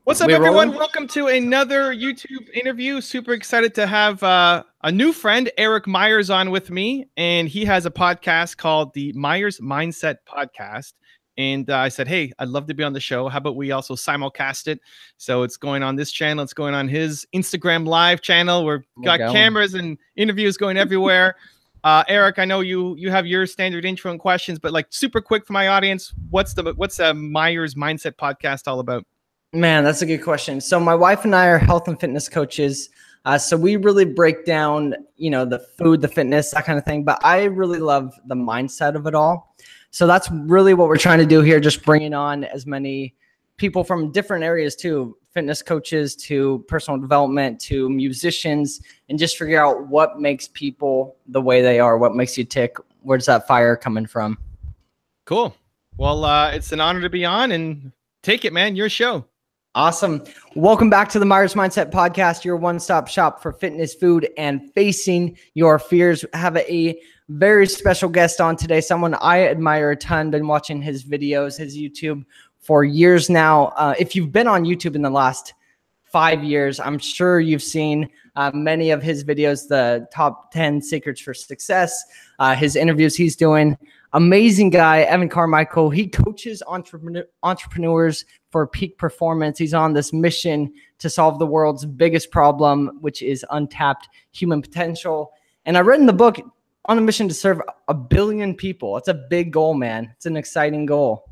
What's up, everyone? Welcome to another YouTube interview. Super excited to have a new friend, Erik Myers, on with me. And he has a podcast called the Meyers Mindset Podcast. And I said, hey, I'd love to be on the show. How about we also simulcast it? So it's going on this channel. It's going on his Instagram live channel. We've got cameras and interviews going everywhere. Erik, I know you have your standard intro and questions, but like super quick for my audience, what's the Meyers Mindset Podcast all about? Man, that's a good question. So my wife and I are health and fitness coaches. So we really break down, the food, the fitness, that kind of thing. But I really love the mindset of it all. So that's really what we're trying to do here. Just bringing on as many people from different areas too, fitness coaches to personal development to musicians, and just figure out what makes people the way they are, what makes you tick. Where's that fire coming from? Cool. Well, it's an honor to be on, and take it, man. Your show. Awesome. Welcome back to the Meyers Mindset Podcast, your one-stop shop for fitness, food, and facing your fears. I have a very special guest on today, someone I admire a ton. Been watching his videos, his YouTube for years now. If you've been on YouTube in the last 5 years, I'm sure you've seen many of his videos, the top 10 secrets for success, his interviews he's doing. Amazing guy, Evan Carmichael. He coaches entrepreneurs for peak performance. He's on this mission to solve the world's biggest problem, which is untapped human potential. And I read in the book, on a mission to serve 1 billion people. It's a big goal, man. It's an exciting goal.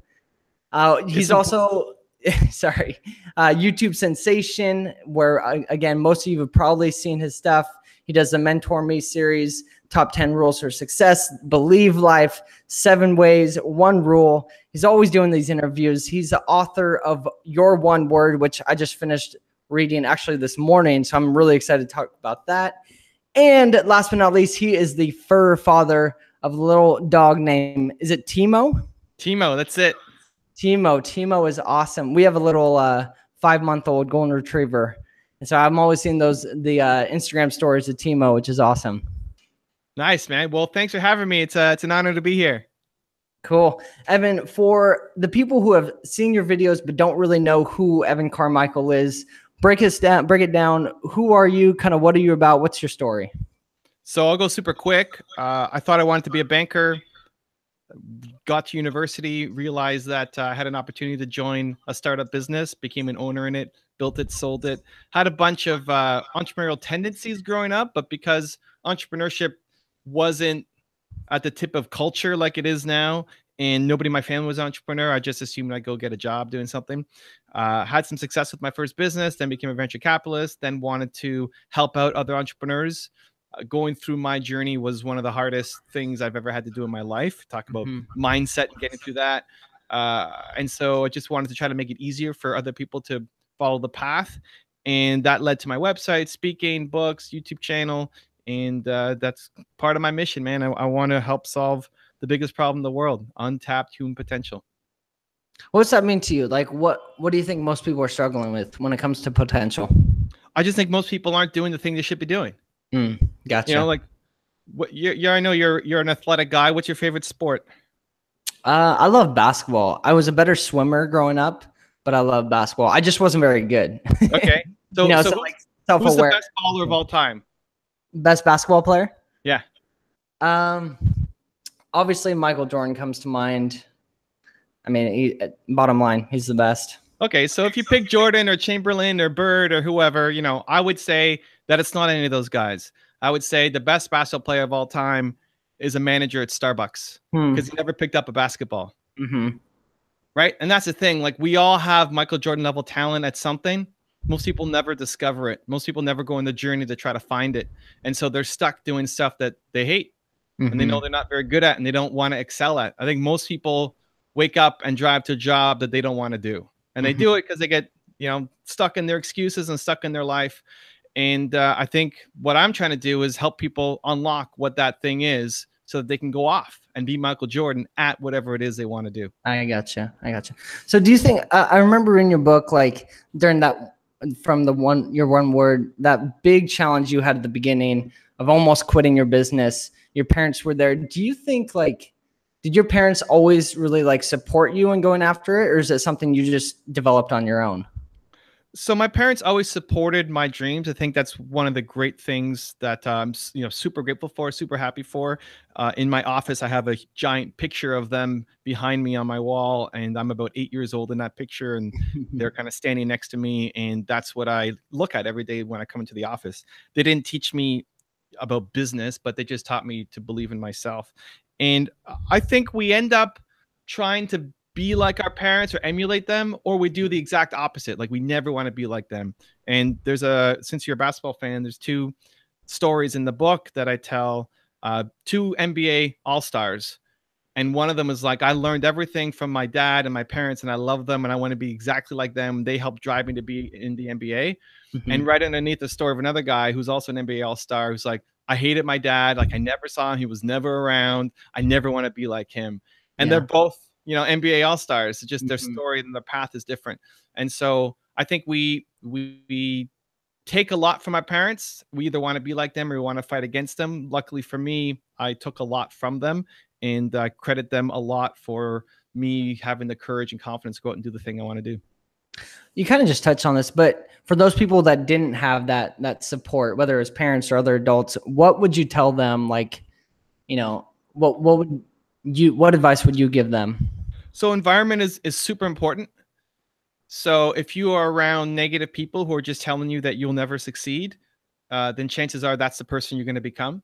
He's also, YouTube sensation, where, again, most of you have probably seen his stuff. He does the Mentor Me series, Top 10 Rules for Success, Believe Life, 7 Ways, 1 Rule. He's always doing these interviews. He's the author of Your One Word, which I just finished reading actually this morning. So I'm really excited to talk about that. And last but not least, he is the fur father of a little dog named, is it Timo? Timo, that's it. Timo is awesome. We have a little 5-month-old golden retriever. And so I'm always seeing the Instagram stories of Timo, which is awesome. Nice, man. Well, thanks for having me. It's an honor to be here. Cool. Evan, for the people who have seen your videos but don't really know who Evan Carmichael is, break it down. Who are you? Kind of what are you about? What's your story? So I'll go super quick. I thought I wanted to be a banker. Got to university, realized that I had an opportunity to join a startup business, became an owner in it, built it, sold it, had a bunch of entrepreneurial tendencies growing up, but because entrepreneurship wasn't at the tip of culture like it is now, and nobody in my family was an entrepreneur, I just assumed I'd go get a job doing something. Had some success with my first business, then became a venture capitalist, then wanted to help out other entrepreneurs. Going through my journey was one of the hardest things I've ever had to do in my life. Talk about mindset and getting through that. And so I just wanted to try to make it easier for other people to follow the path. And that led to my website, speaking, books, YouTube channel. And that's part of my mission, man. I want to help solve the biggest problem in the world, untapped human potential. What's that mean to you? Like, what do you think most people are struggling with when it comes to potential? I just think most people aren't doing the thing they should be doing. Gotcha. Like, I know you're an athletic guy. What's your favorite sport? I love basketball. I was a better swimmer growing up, but I love basketball. I just wasn't very good. Okay. So, like self-aware. Who's the best baller of all time? Best basketball player? Yeah. Obviously Michael Jordan comes to mind. I mean, bottom line, he's the best. Okay, so if you pick Jordan or Chamberlain or Bird or whoever, I would say that it's not any of those guys. I would say the best basketball player of all time is a manager at Starbucks because he never picked up a basketball. Right? And that's the thing. Like, we all have Michael Jordan level talent at something. Most people never discover it. Most people never go on the journey to try to find it. And so they're stuck doing stuff that they hate and they know they're not very good at and they don't want to excel at. I think most people wake up and drive to a job that they don't want to do. And they do it because they get, stuck in their excuses and stuck in their life. And I think what I'm trying to do is help people unlock what that thing is so that they can go off and be Michael Jordan at whatever it is they want to do. I gotcha. So do you think, I remember in your book, like during that, from your one word, that big challenge you had at the beginning of almost quitting your business, your parents were there. Do you think did your parents always really support you in going after it? Or is it something you just developed on your own? So my parents always supported my dreams. I think that's one of the great things that I'm super grateful for, super happy for. In my office, I have a giant picture of them behind me on my wall, and I'm about 8 years old in that picture, and they're kind of standing next to me, and that's what I look at every day when I come into the office. They didn't teach me about business, but they just taught me to believe in myself. And I think we end up trying to be like our parents or emulate them, or we do the exact opposite. Like we never want to be like them. And since you're a basketball fan, there's two stories in the book that I tell, two NBA All-Stars. And one of them is like, I learned everything from my dad and my parents, and I love them, and I want to be exactly like them. They helped drive me to be in the NBA. And right underneath the story of another guy who's also an NBA All-Star, who's like, I hated my dad. Like I never saw him. He was never around. I never want to be like him. And they're both, NBA All-Stars. It's just their story and their path is different. And so I think we take a lot from our parents. We either want to be like them or we want to fight against them. Luckily for me, I took a lot from them, and I credit them a lot for me having the courage and confidence to go out and do the thing I want to do. You kind of just touched on this, but for those people that didn't have that support, whether it's parents or other adults, what would you tell them? Like, what advice would you give them? So environment is super important. So if you are around negative people who are just telling you that you'll never succeed, then chances are that's the person you're going to become.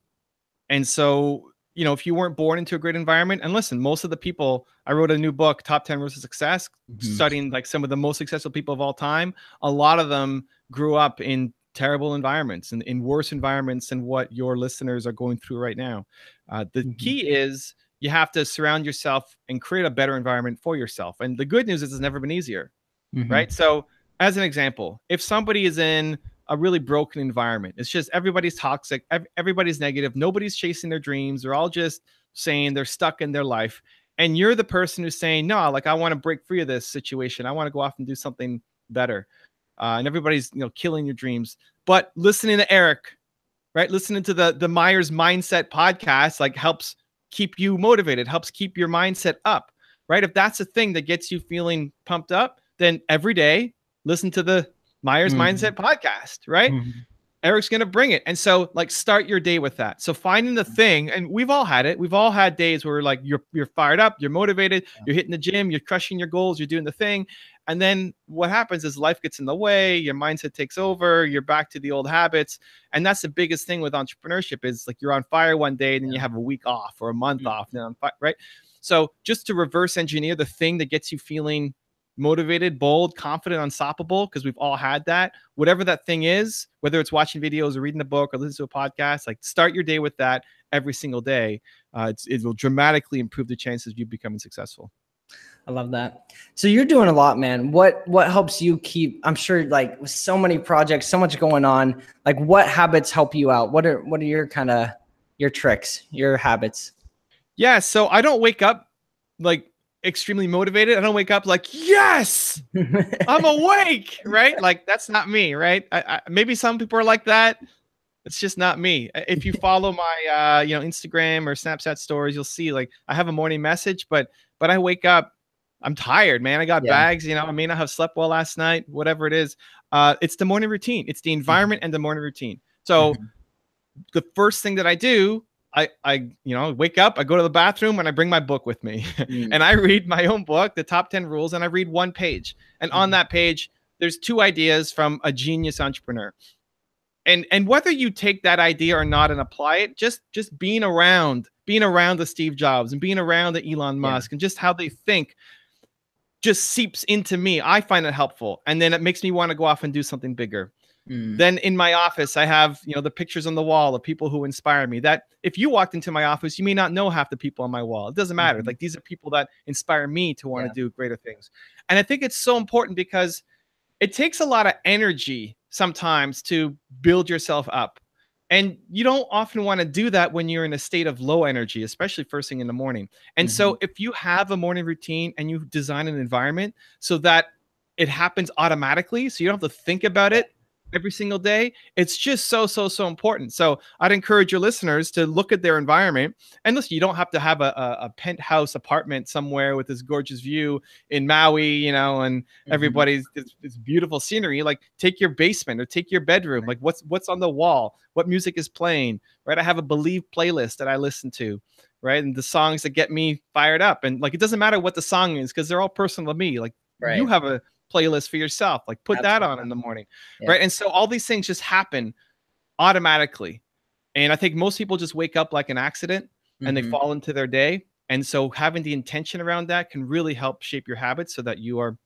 And so, if you weren't born into a great environment, and listen, most of the people, I wrote a new book, Top 10 Rules of Success, studying like some of the most successful people of all time. A lot of them grew up in terrible environments and in worse environments than what your listeners are going through right now. The key is you have to surround yourself and create a better environment for yourself. And the good news is it's never been easier, right? So as an example, if somebody is in a really broken environment, it's just everybody's toxic, everybody's negative, nobody's chasing their dreams, they're all just saying they're stuck in their life, and you're the person who's saying, no, like I want to break free of this situation, I want to go off and do something better, and everybody's killing your dreams. But listening to Erik, right, listening to the Meyers Mindset podcast, like helps keep you motivated, helps keep your mindset up, right? If that's a thing that gets you feeling pumped up, then every day listen to the Meyers Mindset podcast, right? Erik's going to bring it. And so like start your day with that. So finding the thing, and we've all had it. We've all had days where like you're fired up, you're motivated, you're hitting the gym, you're crushing your goals, you're doing the thing. And then what happens is life gets in the way, your mindset takes over, you're back to the old habits. And that's the biggest thing with entrepreneurship is like you're on fire one day and then you have a week off or a month off, and then on fire, right? So just to reverse engineer the thing that gets you feeling motivated, bold, confident, unstoppable, because we've all had that. Whatever that thing is, whether it's watching videos or reading a book or listening to a podcast, like start your day with that every single day. It will dramatically improve the chances of you becoming successful. I love that. So you're doing a lot, man. What helps you keep, I'm sure like with so many projects, so much going on, like what habits help you out? What are your kind of your tricks, your habits? Yeah. So I don't wake up like extremely motivated. I don't wake up like, yes, I'm awake, right? Like that's not me, right? Maybe some people are like that. It's just not me. If you follow my Instagram or Snapchat stories, you'll see like I have a morning message, but I wake up, I'm tired, man. I got bags, I may not have slept well last night, whatever it is. It's the morning routine. It's the environment and the morning routine. So the first thing that I do, I wake up, I go to the bathroom, and I bring my book with me and I read my own book, The Top 10 Rules, and I read one page. And on that page, there's 2 ideas from a genius entrepreneur. And whether you take that idea or not and apply it, just being around the Steve Jobs and being around the Elon Musk and just how they think just seeps into me. I find it helpful. And then it makes me want to go off and do something bigger. Then in my office, I have, the pictures on the wall of people who inspire me, that if you walked into my office, you may not know half the people on my wall. It doesn't matter. Like these are people that inspire me to want to do greater things. And I think it's so important because it takes a lot of energy sometimes to build yourself up. And you don't often want to do that when you're in a state of low energy, especially first thing in the morning. And so if you have a morning routine and you design an environment so that it happens automatically, so you don't have to think about it, every single day. It's just so important. So I'd encourage your listeners to look at their environment. And listen, you don't have to have a penthouse apartment somewhere with this gorgeous view in Maui, you know, and everybody's this beautiful scenery. Like, take your basement or take your bedroom. Like, what's on the wall? What music is playing? Right? I have a Believe playlist that I listen to. Right? And the songs that get me fired up. And like, it doesn't matter what the song is because they're all personal to me. Like, you have a playlist for yourself. Like, put that on in the morning. Right? And so all these things just happen automatically. And I think most people just wake up like an accident and they fall into their day. And so having the intention around that can really help shape your habits so that you are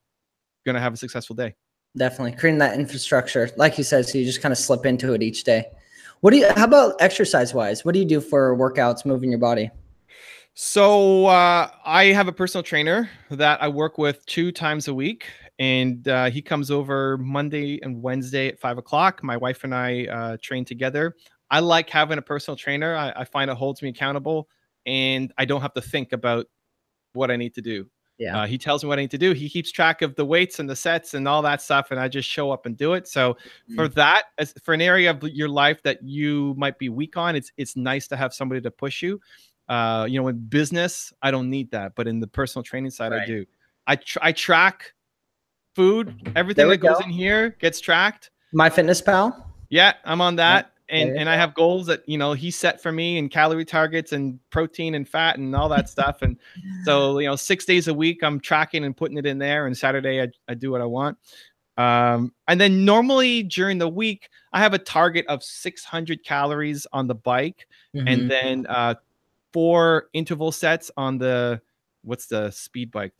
going to have a successful day. Definitely creating that infrastructure, like you said, so you just kind of slip into it each day. How about exercise wise? What do you do for workouts, moving your body? So I have a personal trainer that I work with 2 times a week, and he comes over Monday and Wednesday at 5 o'clock. My wife and I train together. I like having a personal trainer. I find it holds me accountable, and I don't have to think about what I need to do. Yeah. He tells me what I need to do. He keeps track of the weights and the sets and all that stuff, and I just show up and do it. So for that, as for an area of your life that you might be weak on, it's nice to have somebody to push you. You know, in business, I don't need that, but in the personal training side, I do. I track food. Everything that goes in here gets tracked. MyFitnessPal. Yeah, I'm on that. And I have goals that, you know, he set for me, and calorie targets and protein and fat and all that stuff. And so, you know, 6 days a week, I'm tracking and putting it in there. And Saturday, I do what I want. And then normally during the week, I have a target of 600 calories on the bike. And then 4 interval sets on what's the speed bike?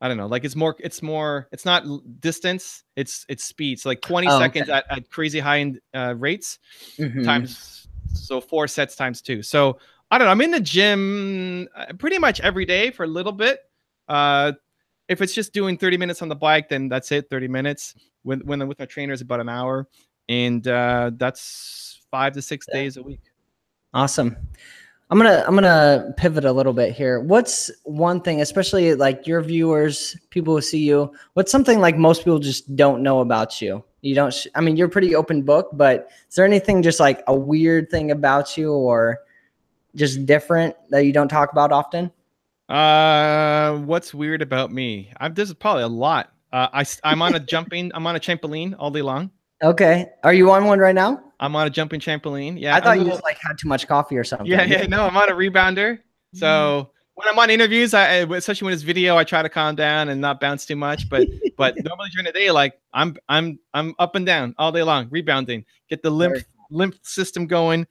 I don't know. Like, it's not distance, it's speed. So like 20 seconds at crazy high rates times. So 4 sets times 2. So I don't know. I'm in the gym pretty much every day for a little bit. If it's just doing 30 minutes on the bike, then that's it. 30 minutes when with my trainer is about an hour. And that's 5 to 6 days a week. Awesome. I'm gonna pivot a little bit here. What's one thing, especially like your viewers, people who see you, what's something like most people just don't know about you? I mean, you're a pretty open book, but is there anything just like a weird thing about you or just different that you don't talk about often? What's weird about me? There's probably a lot. I'm on a trampoline all day long. Okay. Are you on one right now? I'm on a jumping trampoline. Yeah. I thought you just like had too much coffee or something. Yeah. No, I'm on a rebounder. So when I'm on interviews, especially when it's video, I try to calm down and not bounce too much. But normally during the day, like I'm up and down all day long, rebounding, get the lymph system going.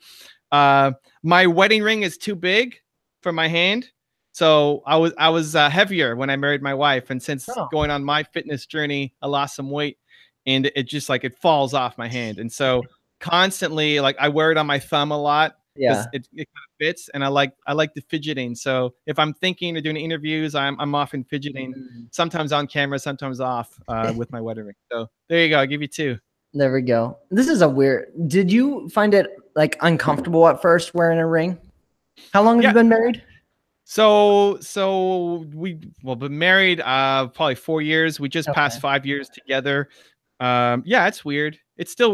My wedding ring is too big for my hand. So I was heavier when I married my wife. And since going on my fitness journey, I lost some weight. And it just like it falls off my hand. And so constantly, like, I wear it on my thumb a lot. Yeah. It kind of fits, and I like the fidgeting. So if I'm thinking or doing interviews, I'm often fidgeting, sometimes on camera, sometimes off with my wedding ring. So there you go. I'll give you 2. There we go. This is did you find it like uncomfortable at first wearing a ring? How long have you been married? So we've been married probably 4 years. We just passed 5 years together. Yeah, it's weird. It's still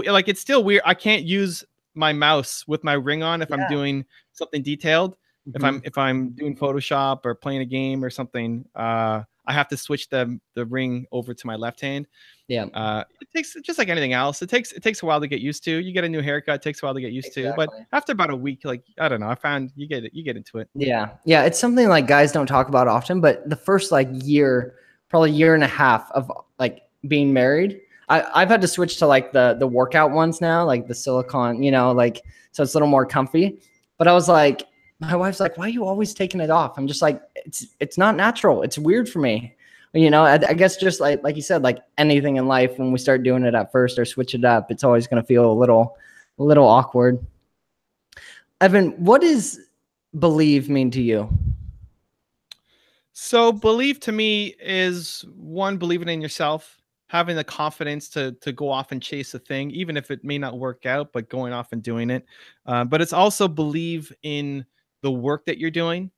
weird. I can't use my mouse with my ring on if I'm doing something detailed. If I'm doing Photoshop or playing a game or something, I have to switch the ring over to my left hand. Yeah. It takes, just like anything else, it takes a while to get used to. You get a new haircut, it takes a while to get used to. But after about a week, like, I don't know, I found you get into it. Yeah. Yeah. It's something like guys don't talk about often, but the first like year, probably year and a half of like being married, I've had to switch to like the workout ones now, like the silicone, you know, like, so it's a little more comfy. But I was like, my wife's like, why are you always taking it off? I'm just like, it's not natural. It's weird for me. You know, I guess just like you said, like anything in life, when we start doing it at first or switch it up, it's always going to feel a little awkward. Evan, what does believe mean to you? So believe to me is, one, believing in yourself, having the confidence to go off and chase a thing, even if it may not work out, but going off and doing it. But it's also believe in the work that you're doing.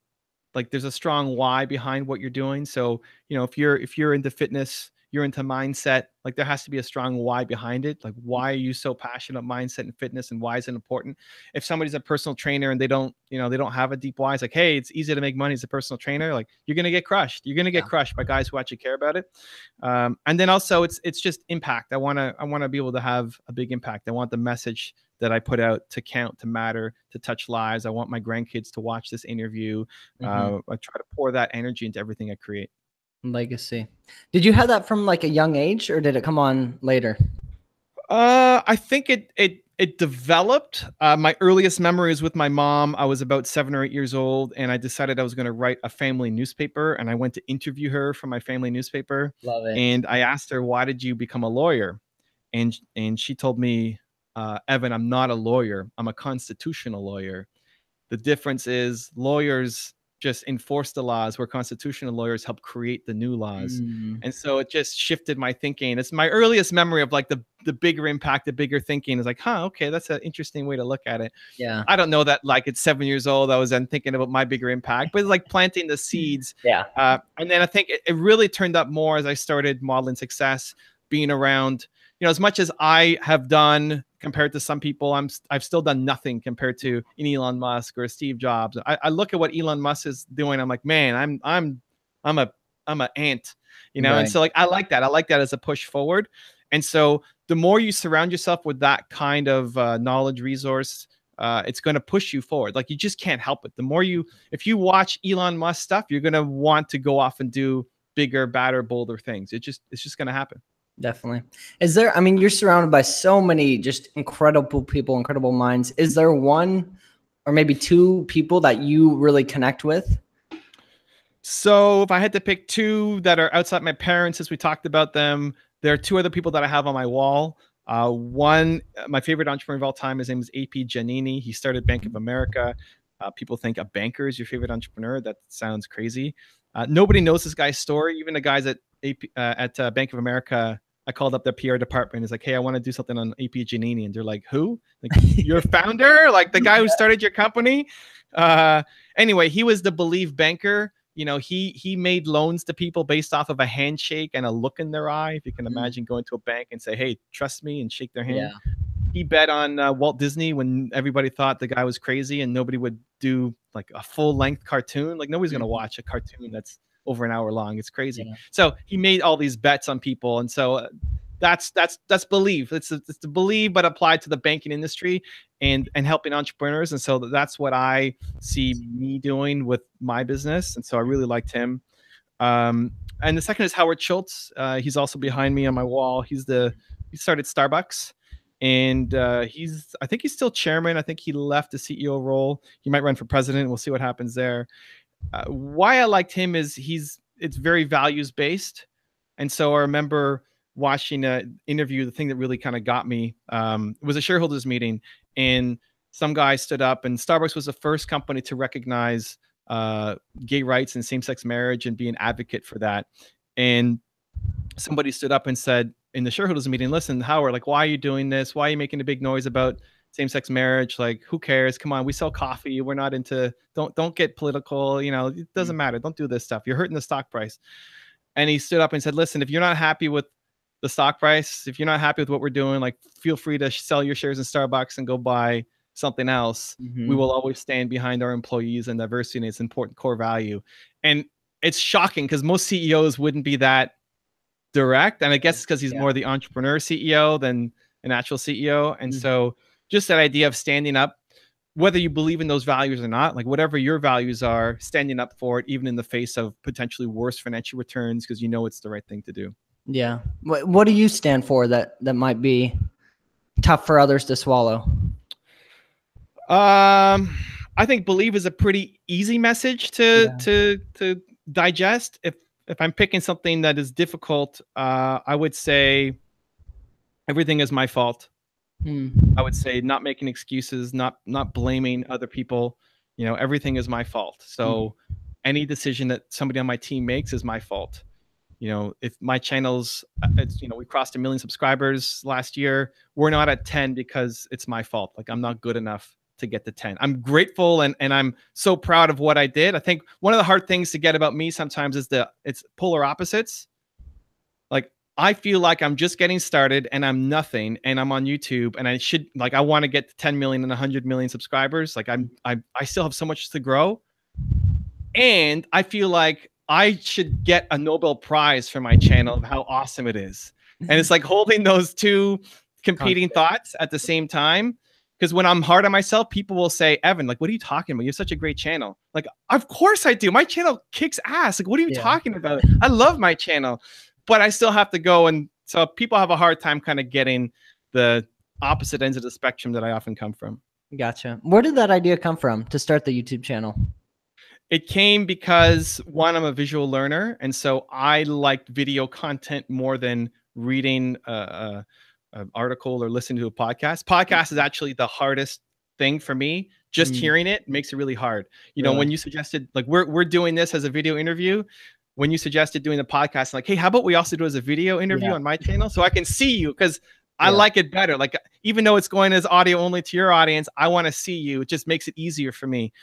Like, there's a strong why behind what you're doing. So, you know, if you're into fitness, you're into mindset, like there has to be a strong why behind it. Like, why are you so passionate about mindset and fitness, and why is it important? If somebody's a personal trainer and they don't, they don't have a deep why, it's like, hey, it's easy to make money as a personal trainer. Like, you're going to get crushed. You're going to get crushed by guys who actually care about it. And then also it's just impact. I want to be able to have a big impact. I want the message that I put out to count, to matter, to touch lives. I want my grandkids to watch this interview. I try to pour that energy into everything I create. Legacy. Did you have that from like a young age, or did it come on later? I think it developed. My earliest memory is with my mom. I was about 7 or 8 years old, and I decided I was going to write a family newspaper, and I went to interview her for my family newspaper. Love it. And I asked her, why did you become a lawyer? And she told me, Evan, I'm not a lawyer. I'm a constitutional lawyer. The difference is lawyers just enforce the laws, where constitutional lawyers help create the new laws. And so it just shifted my thinking. It's my earliest memory of like the bigger impact, the bigger thinking is like, okay, that's an interesting way to look at it. Yeah. I don't know that like at 7 years old, I was then thinking about my bigger impact, but it's like planting the seeds. Yeah. And then I think it really turned up more as I started modeling success, being around, as much as I have done compared to some people, I've still done nothing compared to an Elon Musk or Steve Jobs. I look at what Elon Musk is doing. I'm like, man, I'm an ant, Right. And so like I like that. I like that as a push forward. And so the more you surround yourself with that kind of knowledge resource, it's going to push you forward. Like you just can't help it. The more if you watch Elon Musk stuff, you're going to want to go off and do bigger, badder, bolder things. It's just going to happen. Definitely. Is there, I mean, you're surrounded by so many just incredible people, incredible minds. Is there one or maybe two people that you really connect with? So if I had to pick two that are outside my parents, as we talked about them, there are two other people that I have on my wall. One, my favorite entrepreneur of all time, his name is AP Giannini. He started Bank of America. People think a banker is your favorite entrepreneur. That sounds crazy. Nobody knows this guy's story. Even the guys at Bank of America, I called up their PR department. It's like, hey, I want to do something on AP Giannini. And they're like, who? Like, your founder? Like the guy who started your company? Anyway, he was the believe banker. He made loans to people based off of a handshake and a look in their eye. If you can imagine going to a bank and say, hey, trust me, and shake their hand. Yeah. He bet on Walt Disney when everybody thought the guy was crazy and nobody would do like a full length cartoon. Like nobody's going to watch a cartoon that's over an hour long. It's crazy. Yeah. So he made all these bets on people. And so that's believe. It's the believe, but applied to the banking industry and helping entrepreneurs. And so that's what I see me doing with my business. And so I really liked him. And the second is Howard Schultz. He's also behind me on my wall. He started Starbucks. And I think he's still chairman. I think he left the CEO role. He might run for president. We'll see what happens there. Why I liked him is it's very values based. And so I remember watching an interview. The thing that really kind of got me it was a shareholders meeting, and some guy stood up, and Starbucks was the first company to recognize gay rights and same-sex marriage and be an advocate for that. And somebody stood up and said in the shareholders meeting, listen, Howard, like, why are you doing this? Why are you making a big noise about same-sex marriage? Like, who cares? Come on, we sell coffee. We're not into, don't get political. It doesn't matter. Don't do this stuff. You're hurting the stock price. And he stood up and said, listen, if you're not happy with the stock price, if you're not happy with what we're doing, like, feel free to sell your shares in Starbucks and go buy something else. We will always stand behind our employees and diversity, and it's an important core value. And it's shocking because most CEOs wouldn't be that direct. And I guess it's because he's more the entrepreneur CEO than an actual CEO. And so just that idea of standing up, whether you believe in those values or not, like whatever your values are, standing up for it, even in the face of potentially worse financial returns, because it's the right thing to do. Yeah. What do you stand for that might be tough for others to swallow? I think believe is a pretty easy message to digest. If I'm picking something that is difficult, I would say everything is my fault. I would say not making excuses, not blaming other people. Everything is my fault. So any decision that somebody on my team makes is my fault. If my channel's, we crossed 1 million subscribers last year. We're not at 10 because it's my fault. Like, I'm not good enough to get to 10. I'm grateful and I'm so proud of what I did. I think one of the hard things to get about me sometimes is it's polar opposites. Like, I feel like I'm just getting started and I'm nothing and I'm on YouTube and I should like I want to get to 10 million and 100 million subscribers. Like I still have so much to grow. And I feel like I should get a Nobel Prize for my channel of how awesome it is. And it's like holding those two competing thoughts at the same time. Because when I'm hard on myself, people will say, Evan, like, what are you talking about? You have such a great channel. Like, of course I do. My channel kicks ass. Like, what are you talking about? I love my channel, but I still have to go. And so people have a hard time kind of getting the opposite ends of the spectrum that I often come from. Gotcha. Where did that idea come from to start the YouTube channel? It came because, one, I'm a visual learner. And so I liked video content more than reading an article or listening to a podcast. Podcast is actually the hardest thing for me. Just hearing it makes it really hard. You know, when you suggested, like, we're doing this as a video interview, when you suggested doing the podcast, like, hey, how about we also do it as a video interview on my channel so I can see you? Because I like it better. Like, even though it's going as audio only to your audience, I want to see you. It just makes it easier for me.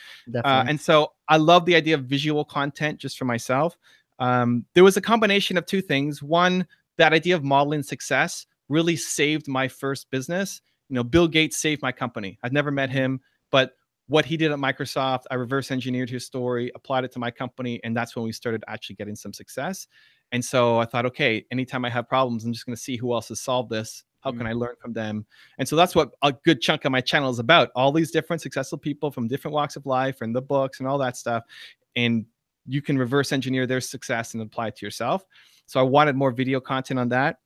And so I love the idea of visual content just for myself. There was a combination of two things. One, that idea of modeling success really saved my first business. You know, Bill Gates saved my company. I've never met him, but what he did at Microsoft, I reverse engineered his story, applied it to my company, and that's when we started actually getting some success. And so I thought, okay, anytime I have problems, I'm just going to see who else has solved this. How can I learn from them? And so that's what a good chunk of my channel is about. All these different successful people from different walks of life and the books and all that stuff. And you can reverse engineer their success and apply it to yourself. So I wanted more video content on that.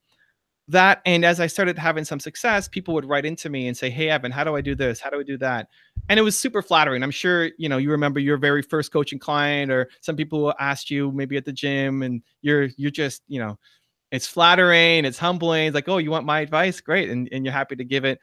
And as I started having some success, people would write into me and say, hey, Evan, how do I do this? How do I do that? And it was super flattering. I'm sure, you know, you remember your very first coaching client, or some people will ask you maybe at the gym, and you're just, you know, it's flattering, it's humbling. It's like, oh, you want my advice? Great. And you're happy to give it.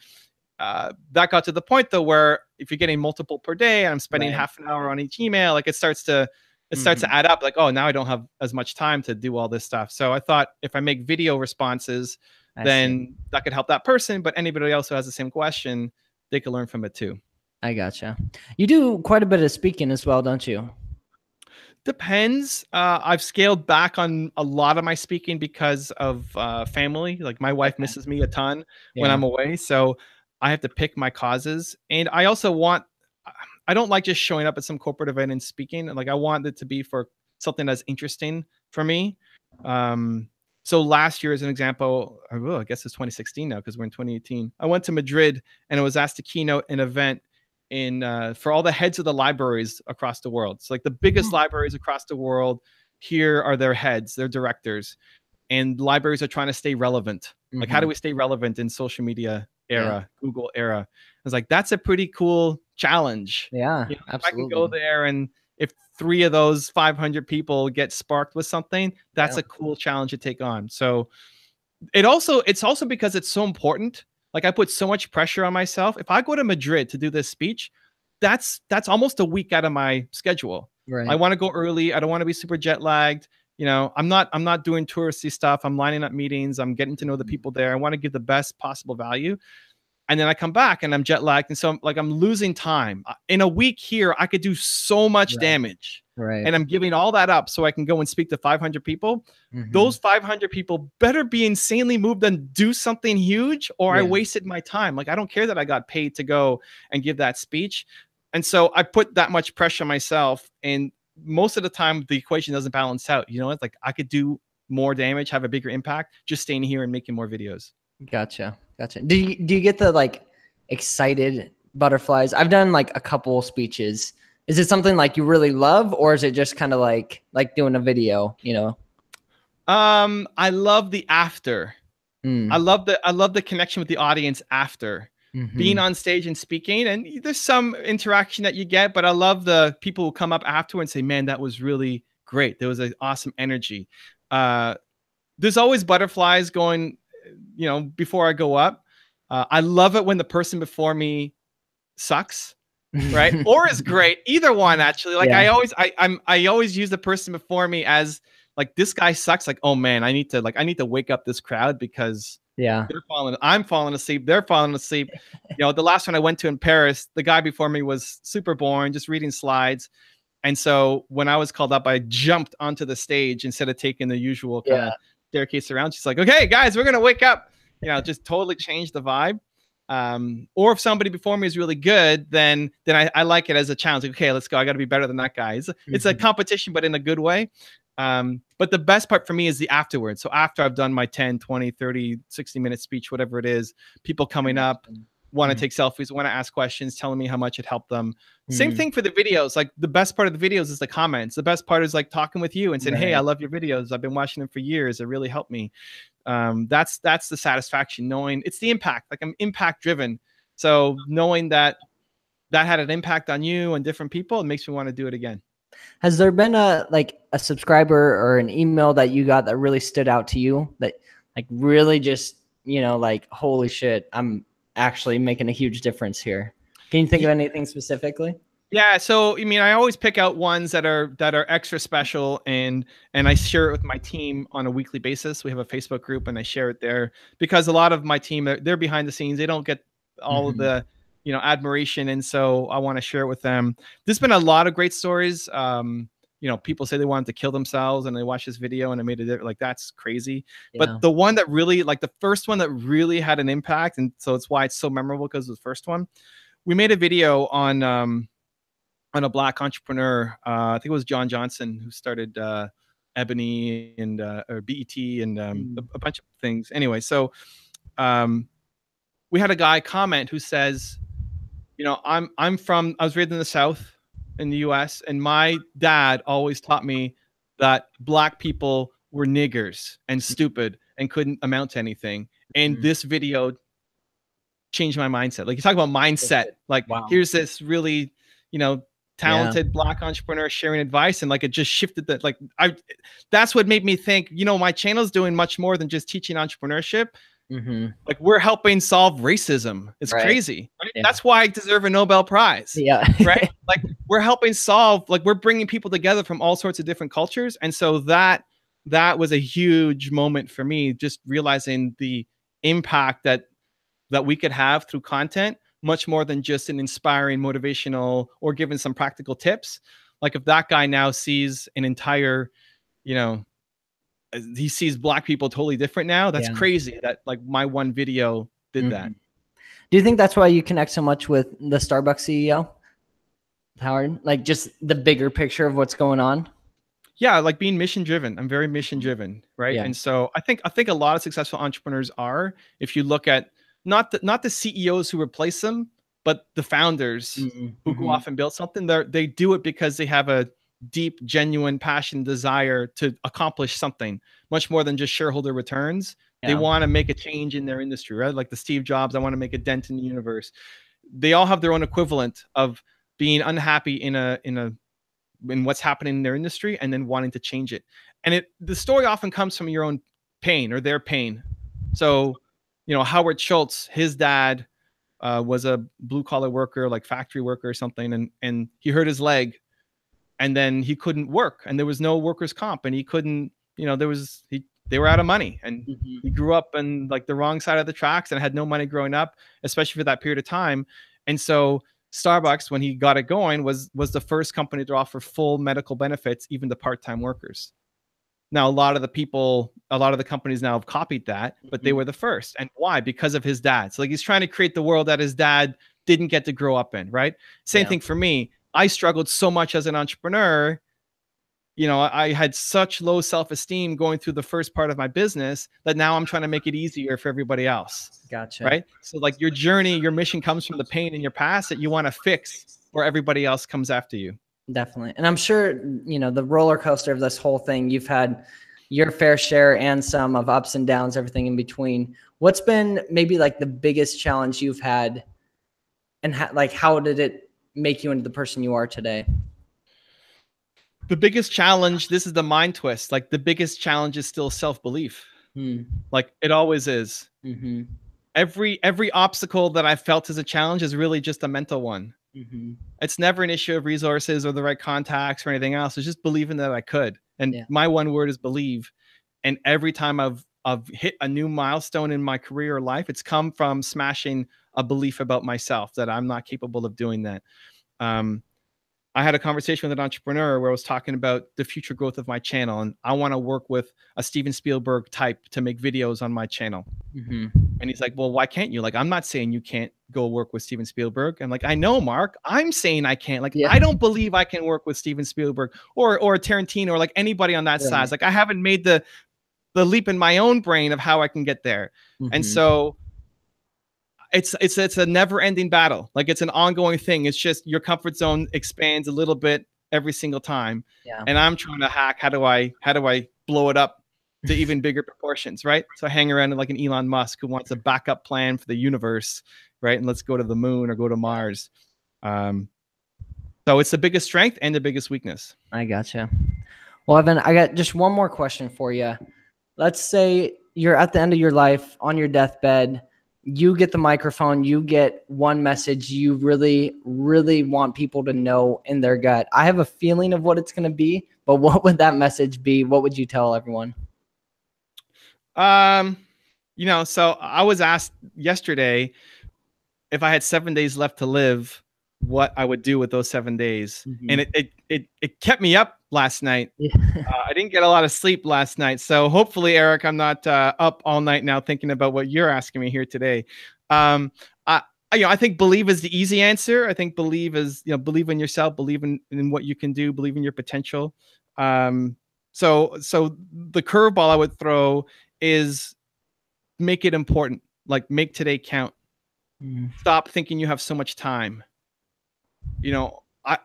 That got to the point, though, where if you're getting multiple per day and I'm spending half an hour on each email, like it starts to add up. Like, oh, now I don't have as much time to do all this stuff. So I thought if I make video responses, then that could help that person. But anybody else who has the same question, they could learn from it too. I gotcha. You do quite a bit of speaking as well, don't you? Depends. I've scaled back on a lot of my speaking because of family. Like, my wife misses me a ton when I'm away. So I have to pick my causes. And I also I don't like just showing up at some corporate event and speaking. Like, I want it to be for something that's interesting for me. So last year, as an example, I guess it's 2016 now because we're in 2018. I went to Madrid and I was asked to keynote an event for all the heads of the libraries across the world. So, like, the biggest libraries across the world, here are their heads, their directors, and libraries are trying to stay relevant. Like, how do we stay relevant in social media era, Google era? I was like, that's a pretty cool challenge. Yeah, you know, absolutely. If I can go there, and if 3 of those 500 people get sparked with something, that's a cool challenge to take on. So it's also because it's so important. Like, I put so much pressure on myself. If I go to Madrid to do this speech, that's almost a week out of my schedule. Right. I want to go early. I don't want to be super jet lagged. You know, I'm not doing touristy stuff. I'm lining up meetings. I'm getting to know the people there. I want to give the best possible value. And then I come back and I'm jet lagged. And so I'm losing time. In a week here, I could do so much damage. Right. And I'm giving all that up so I can go and speak to 500 people. Those 500 people better be insanely moved and do something huge, or I wasted my time. Like, I don't care that I got paid to go and give that speech. And so I put that much pressure on myself. And most of the time, the equation doesn't balance out. You know, it's like I could do more damage, have a bigger impact, just staying here and making more videos. Gotcha. Do you get the, like, excited butterflies? I've done like a couple speeches. Is it something like you really love, or is it just kind of like doing a video, you know? I love the after. I love the connection with the audience after being on stage and speaking. And there's some interaction that you get, but I love the people who come up afterward and say, man, that was really great. There was an awesome energy. There's always butterflies going, you know, before I go up. I love it when the person before me sucks, right? Or is great. Either one, actually. Like, I always use the person before me as like, this guy sucks. Like, oh man, I need to wake up this crowd because I'm falling asleep. They're falling asleep. You know, the last one I went to in Paris, the guy before me was super boring, just reading slides. And so when I was called up, I jumped onto the stage instead of taking the usual kind of staircase around. She's like, okay, guys, we're going to wake up, just totally change the vibe. Or if somebody before me is really good, then I like it as a challenge. Like, okay, let's go. I got to be better than that guy. It's a competition, but in a good way. But the best part for me is the afterwards. So after I've done my 10, 20, 30, 60-minute speech, whatever it is, people coming up, want to take selfies, want to ask questions, telling me how much it helped them. Same thing for the videos. Like the best part of the videos is the comments. The best part is like talking with you and saying, hey, I love your videos. I've been watching them for years. It really helped me. That's the satisfaction, knowing it's the impact. Like I'm impact driven. So knowing that had an impact on you and different people, it makes me want to do it again. Has there been a subscriber or an email that you got that really stood out to you, that like really just, like, holy shit, I'm actually making a huge difference here? Can you think of anything specifically? Yeah, so I mean, I always pick out ones that are extra special, and I share it with my team on a weekly basis. We have a Facebook group, and I share it there because a lot of my team, they're behind the scenes. They don't get all of the admiration, and so I want to share it with them. There's been a lot of great stories. People say they wanted to kill themselves, and they watched this video, and it made it like, that's crazy. Yeah. But the one that really, like the first one that really had an impact, and so it's why it's so memorable, because the first one, we made a video on a Black entrepreneur. I think it was John Johnson, who started Ebony and or BET and a bunch of things. Anyway, so we had a guy comment who says, I was raised in the South in the US, and my dad always taught me that Black people were niggers and stupid and couldn't amount to anything. And this video changed my mindset. Like, you talk about mindset, like, here's this really, talented Black entrepreneur sharing advice, and like, it just shifted that. Like, that's what made me think, my channel's doing much more than just teaching entrepreneurship. Like, we're helping solve racism. It's crazy. Right? Yeah. That's why I deserve a Nobel Prize. Yeah. Right. Like, we're helping solve, like, we're bringing people together from all sorts of different cultures. And so that was a huge moment for me, just realizing the impact that we could have through content, much more than just an inspiring, motivational, or giving some practical tips. Like, if that guy now sees an entire, he sees Black people totally different now. That's crazy that, like, my one video did that. Do you think that's why you connect so much with the Starbucks CEO, Howard? Like, just the bigger picture of what's going on? Yeah, like being mission driven. I'm very mission driven, right? Yeah. And so I think a lot of successful entrepreneurs are, if you look at not the CEOs who replace them, but the founders who go off and build something. They do it because they have a deep, genuine passion, desire to accomplish something much more than just shareholder returns. Yeah. They want to make a change in their industry, right? Like the Steve Jobs, I want to make a dent in the universe. They all have their own equivalent of being unhappy in what's happening in their industry and then wanting to change it. And the story often comes from your own pain or their pain. So, Howard Schultz, his dad was a blue collar worker, like factory worker or something. And he hurt his leg, and then he couldn't work, and there was no workers' comp, and he couldn't, they were out of money, and he grew up on like the wrong side of the tracks and had no money growing up, especially for that period of time. And so Starbucks, when he got it going, was the first company to offer full medical benefits, even to part-time workers. Now, a lot of the companies now have copied that, but they were the first. And why? Because of his dad. So like, he's trying to create the world that his dad didn't get to grow up in, right? Same thing for me. I struggled so much as an entrepreneur. I had such low self-esteem going through the first part of my business that now I'm trying to make it easier for everybody else. Gotcha. Right? So like, your journey, your mission comes from the pain in your past that you want to fix, where everybody else comes after you. Definitely. And I'm sure, the roller coaster of this whole thing, you've had your fair share and some of ups and downs, everything in between. What's been maybe like the biggest challenge you've had, and how did it make you into the person you are today? The biggest challenge, this is the mind twist. Like, the biggest challenge is still self-belief. Like, it always is. Every obstacle that I felt as a challenge is really just a mental one. It's never an issue of resources or the right contacts or anything else. It's just believing that I could. And my one word is believe. And every time I've hit a new milestone in my career or life, it's come from smashing a belief about myself that I'm not capable of doing that. I had a conversation with an entrepreneur where I was talking about the future growth of my channel, and I want to work with a Steven Spielberg type to make videos on my channel. And he's like, well, why can't you? Like, I'm not saying you can't go work with Steven Spielberg. I'm like, I know, Mark. I'm saying I can't. Like, I don't believe I can work with Steven Spielberg or Tarantino or like anybody on that size. Like, I haven't made the leap in my own brain of how I can get there. And so it's a never ending battle. Like, it's an ongoing thing. It's just your comfort zone expands a little bit every single time. And I'm trying to hack. How do I blow it up to even bigger proportions, right? So I hang around like an Elon Musk who wants a backup plan for the universe, right? And let's go to the moon or go to Mars. So it's the biggest strength and the biggest weakness. I gotcha. Well, Evan, I got just one more question for you. Let's say you're at the end of your life on your deathbed. You get the microphone, you get one message you really, really want people to know in their gut. I have a feeling of what it's going to be, but what would that message be? What would you tell everyone? You know, so I was asked yesterday if I had 7 days left to live, what I would do with those 7 days. And it kept me up last night. I didn't get a lot of sleep last night. So hopefully, Erik, I'm not up all night now thinking about what you're asking me here today. I think believe is the easy answer. I think believe is, believe in yourself, believe in what you can do, believe in your potential. So the curveball I would throw is make it important. Like, make today count. Stop thinking you have so much time.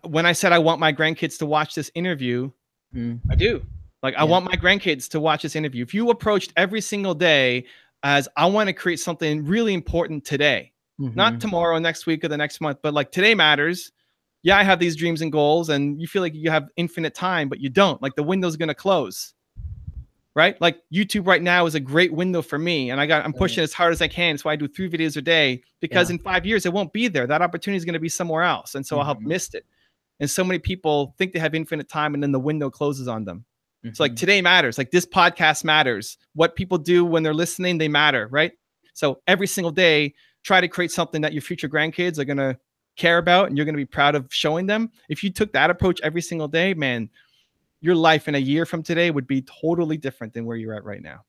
When I said I want my grandkids to watch this interview, I do. Like, I want my grandkids to watch this interview. If you approached every single day as I want to create something really important today, not tomorrow, next week, or the next month, but like today matters. Yeah, I have these dreams and goals, and you feel like you have infinite time, but you don't. Like, the window's going to close, right? Like, YouTube right now is a great window for me, and I'm pushing as hard as I can. So I do 3 videos a day, because in 5 years it won't be there. That opportunity is going to be somewhere else, and so I'll have missed it. And so many people think they have infinite time, and then the window closes on them. So like, today matters. Like, this podcast matters. What people do when they're listening, they matter, right? So every single day, try to create something that your future grandkids are going to care about, and you're going to be proud of showing them. If you took that approach every single day, man, your life in a year from today would be totally different than where you're at right now.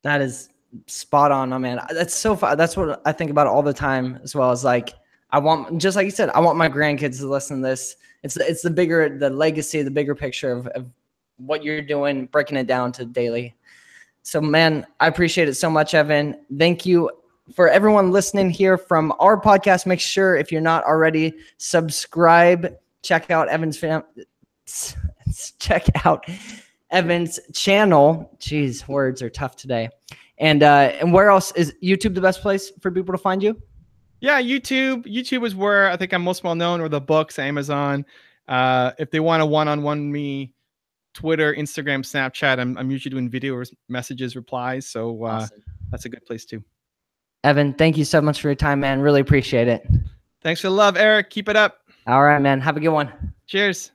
That is Spot on, my man. That's so fun. That's what I think about all the time, as well as like, I want, just like you said, I want my grandkids to listen to this. It's the legacy, the bigger picture of what you're doing, breaking it down to daily. So, man, I appreciate it so much, Evan. Thank you. For everyone listening here from our podcast, make sure, if you're not already, subscribe, check out Evan's channel. Jeez, words are tough today. And where else is YouTube the best place for people to find you? Yeah, YouTube. YouTube is where I think I'm most well known, or the books, Amazon. If they want a one-on-one me, Twitter, Instagram, Snapchat, I'm usually doing video messages, replies. So awesome. That's a good place too. Evan, thank you so much for your time, man. Really appreciate it. Thanks for the love, Erik. Keep it up. All right, man. Have a good one. Cheers.